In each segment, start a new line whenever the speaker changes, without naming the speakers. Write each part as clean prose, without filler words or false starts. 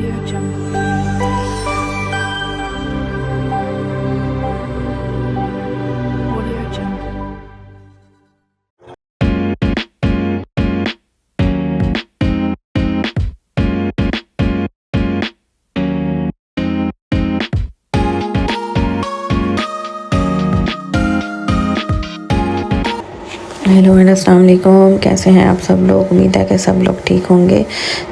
Audio Jungle. Audio Jungle.
Hello and अस्सलाम वालेकुम। कैसे हैं आप सब लोग? उम्मीद है कि सब लोग ठीक होंगे।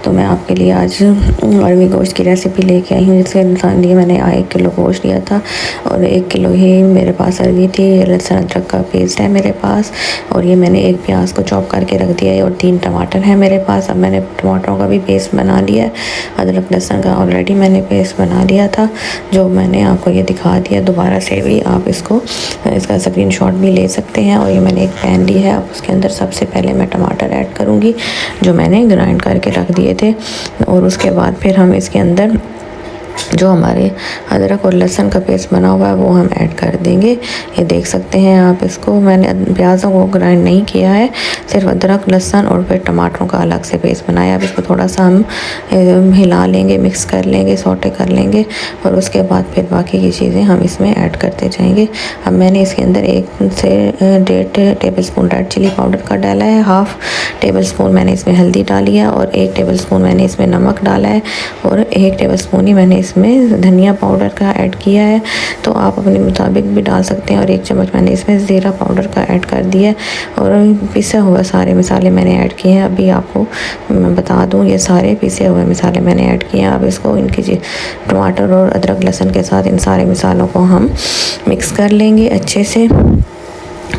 तो मैं आपके लिए आज अरवी गोश्त की रेसिपी लेके आई हूँ। जिसके इंसान लिए मैंने 1 किलो गोश्त लिया था और 1 किलो ही मेरे पास अरवी थी। लहसुन अदरक का पेस्ट है मेरे पास और ये मैंने 1 प्याज को चॉप करके रख दिया है और 3 टमाटर हैं मेरे पास। अब मैंने टमाटरों का भी पेस्ट बना लिया है। अदरक लहसुन का ऑलरेडी मैंने पेस्ट बना लिया था, जो मैंने आपको ये दिखा दिया। दोबारा से भी आप इसका स्क्रीनशॉट भी ले सकते हैं। और ये मैंने एक पैन ली है। अब उसके अंदर सबसे पहले मैं टमाटर ऐड करूँगी, जो मैंने ग्राइंड करके रख दिए थे। और उसके बाद फिर हम इसके अंदर जो हमारे अदरक और लहसुन का पेस्ट बना हुआ है वो हम ऐड कर देंगे। ये देख सकते हैं आप इसको। मैंने प्याज़ों को ग्राइंड नहीं किया है, सिर्फ अदरक लहसुन और फिर टमाटरों का अलग से पेस्ट बनाया। अब इसको थोड़ा सा हम हिला लेंगे, मिक्स कर लेंगे, सौटे कर लेंगे और उसके बाद फिर बाकी की चीज़ें हम इसमें ऐड करते जाएंगे। अब मैंने इसके अंदर 1 से 1.5 tablespoon red chilli powder का डाला है, 1/2 टेबल स्पून मैंने इसमें हल्दी डाली है और 1 टेबल स्पून मैंने इसमें नमक डाला है और 1 टेबल स्पून ही मैंने इसमें धनिया पाउडर का ऐड किया है। तो आप अपने मुताबिक भी डाल सकते हैं। और 1 चम्मच मैंने इसमें ज़ीरा पाउडर का ऐड कर दिया है और पिसा हुआ सारे मसाले मैंने ऐड किए हैं। अभी आपको मैं बता दूं, ये सारे पिसे हुए मसाले मैंने ऐड किए हैं। अब इसको टमाटर और अदरक लहसुन के साथ इन सारे मसालों को हम मिक्स कर लेंगे अच्छे से।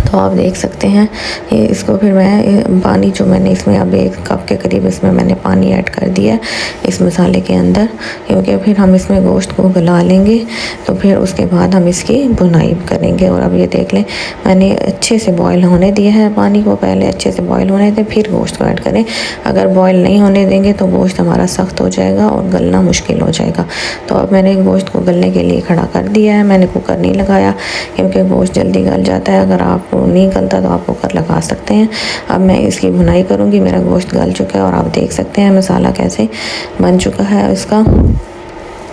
तो आप देख सकते हैं ये इसको फिर मैं पानी जो मैंने इसमें अब 1 कप के करीब इसमें मैंने पानी ऐड कर दिया है इस मसाले के अंदर, क्योंकि फिर हम इसमें गोश्त को गला लेंगे। तो फिर उसके बाद हम इसकी भुनाई करेंगे। और अब ये देख लें, मैंने अच्छे से बॉईल होने दिया है पानी को। पहले अच्छे से बॉईल होने दें, फिर गोश्त को ऐड करें। अगर बॉईल नहीं होने देंगे तो गोश्त हमारा सख्त हो जाएगा और गलना मुश्किल हो जाएगा। तो अब मैंने गोश्त को गलने के लिए खड़ा कर दिया है। मैंने कुकर नहीं लगाया क्योंकि गोश्त जल्दी गल जाता है। अगर आप नहीं गलता तो आप कुकर लगा सकते हैं। अब मैं इसकी भुनाई करूंगी। मेरा गोश्त गल चुका है और आप देख सकते हैं मसाला कैसे बन चुका है इसका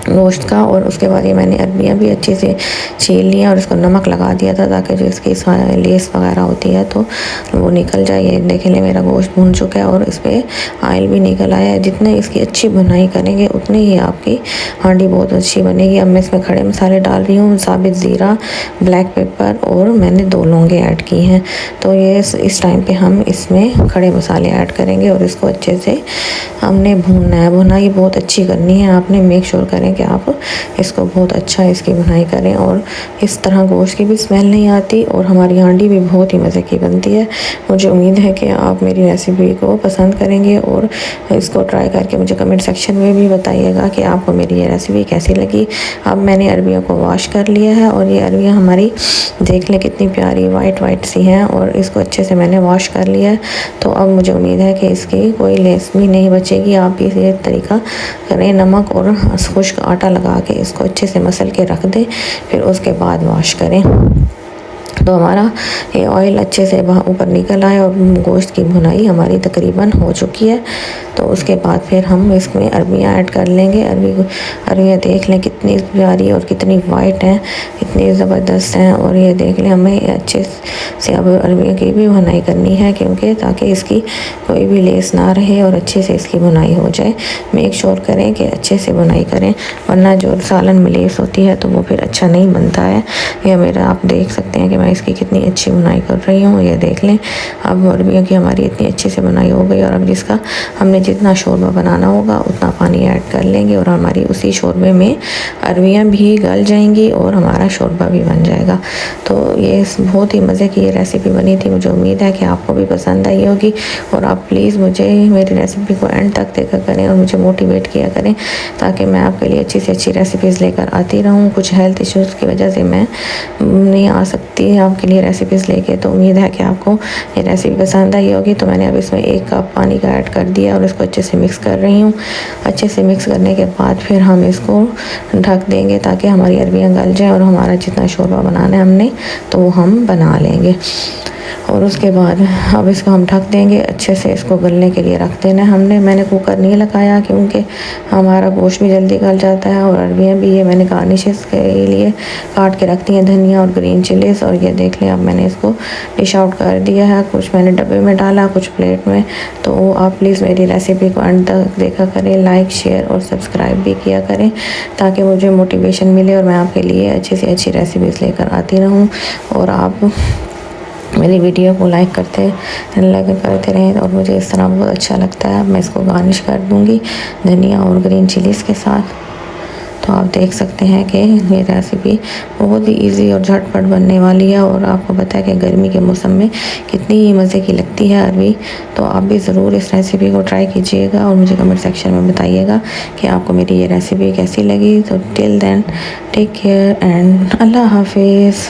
गोश्त का। और उसके बाद ये मैंने अरबियाँ भी अच्छे से छील लिया और इसको नमक लगा दिया था ताकि जो इसकी लेस वगैरह होती है तो वो निकल जाए। ये देख लें, मेरा गोश्त भुन चुका है और इस पर ऑयल भी निकल आया है। जितने इसकी अच्छी भुनाई करेंगे उतनी ही आपकी हांडी बहुत अच्छी बनेगी। अब मैं इसमें खड़े मसाले डाल रही हूँ, साबित ज़ीरा, ब्लैक पेपर और मैंने 2 लौंगे ऐड की हैं। तो ये इस टाइम पे हम इसमें खड़े मसाले ऐड करेंगे और इसको अच्छे से हमने भूनना है। भुनाई बहुत अच्छी करनी है। आपने मेक श्योर करें कि आप इसको बहुत अच्छा इसकी भुनाई करें और इस तरह गोश्त की भी स्मेल नहीं आती और हमारी हांडी भी बहुत ही मज़े की बनती है। मुझे उम्मीद है कि आप मेरी रेसिपी को पसंद करेंगे और इसको ट्राई करके मुझे कमेंट सेक्शन में भी बताइएगा कि आपको मेरी ये रेसिपी कैसी लगी। अब मैंने अरबियों को वॉश कर लिया है और ये अरबियाँ हमारी देख लें कितनी प्यारी वाइट सी हैं और इसको अच्छे से मैंने वॉश कर लिया है। तो अब मुझे उम्मीद है कि इसकी कोई लेस भी नहीं बचेगी। आप भी ये तरीका करें, नमक और खुश्क आटा लगा के इसको अच्छे से मसल के रख दें, फिर उसके बाद वॉश करें। तो हमारा ये ऑयल अच्छे से वहाँ ऊपर निकल आए और गोश्त की भुनाई हमारी तकरीबन हो चुकी है। तो उसके बाद फिर हम इसमें अरबियाँ ऐड कर लेंगे। अरबियाँ देख लें कितनी प्यारी और कितनी वाइट हैं, इतनी ज़बरदस्त हैं। और ये देख लें, हमें अच्छे से अब अरबियों की भी भुनाई करनी है क्योंकि ताकि इसकी कोई भी लेस ना रहे और अच्छे से इसकी भुनाई हो जाए। मेक श्योर करें कि अच्छे से भुनाई करें, वरना जो सालन में लेस होती है तो वो फिर अच्छा नहीं बनता है। यह मेरा आप देख सकते हैं कि मैं इसकी कितनी अच्छी बुनाई कर रही हूँ। ये देख लें, अब अरबियों की हमारी इतनी अच्छी से बुनाई हो गई। और अब जिसका हमने जितना शोरबा बनाना होगा उतना पानी ऐड कर लेंगे और हमारी उसी शोरबे में अरबियाँ भी गल जाएंगी और हमारा शोरबा भी बन जाएगा। तो ये बहुत ही मज़े की ये रेसिपी बनी थी। मुझे उम्मीद है कि आपको भी पसंद आई होगी। और आप प्लीज़ मुझे मेरी रेसिपी को एंड तक देखा करें और मुझे मोटिवेट किया करें ताकि मैं आपके लिए अच्छी से अच्छी रेसिपीज़ लेकर आती रहूँ। कुछ हेल्थ इश्यूज़ की वजह से मैं नहीं आ सकती आपके लिए रेसिपीज़ लेके। तो उम्मीद है कि आपको ये रेसिपी पसंद आई होगी। तो मैंने अब इसमें 1 कप पानी का ऐड कर दिया और इसको अच्छे से मिक्स कर रही हूँ। अच्छे से मिक्स करने के बाद फिर हम इसको ढक देंगे ताकि हमारी अरबियाँ गल जाए और हमारा जितना शोरबा बनाना है हमने तो वो हम बना लेंगे। और उसके बाद अब इसको हम ढक देंगे अच्छे से। इसको गलने के लिए रख देना है हमने। मैंने कुकर नहीं लगाया क्योंकि हमारा गोश्त भी जल्दी गल जाता है। और अरबियाँ भी ये मैंने गार्निशेस के लिए काट के रख दी हैं, धनिया और ग्रीन चिलीज़। और ये देख लें अब मैंने इसको डिश आउट कर दिया है। कुछ मैंने डब्बे में डाला, कुछ प्लेट में। तो आप प्लीज़ मेरी रेसिपी को अंत तक देखा करें, लाइक शेयर और सब्सक्राइब भी किया करें ताकि मुझे मोटिवेशन मिले और मैं आपके लिए अच्छी से अच्छी रेसिपीज़ लेकर आती रहूँ। और आप मेरी वीडियो को लाइक करते रहें और मुझे इस तरह बहुत अच्छा लगता है। मैं इसको गार्निश कर दूँगी धनिया और ग्रीन चिलीज़ के साथ। तो आप देख सकते हैं कि ये रेसिपी बहुत ही इजी और झटपट बनने वाली है। और आपको पता है कि गर्मी के मौसम में कितनी मज़े की लगती है अरवी। तो आप भी ज़रूर इस रेसिपी को ट्राई कीजिएगा और मुझे कमेंट सेक्शन में बताइएगा कि आपको मेरी ये रेसिपी कैसी लगी। तो till then take care and अल्लाह हाफिज़।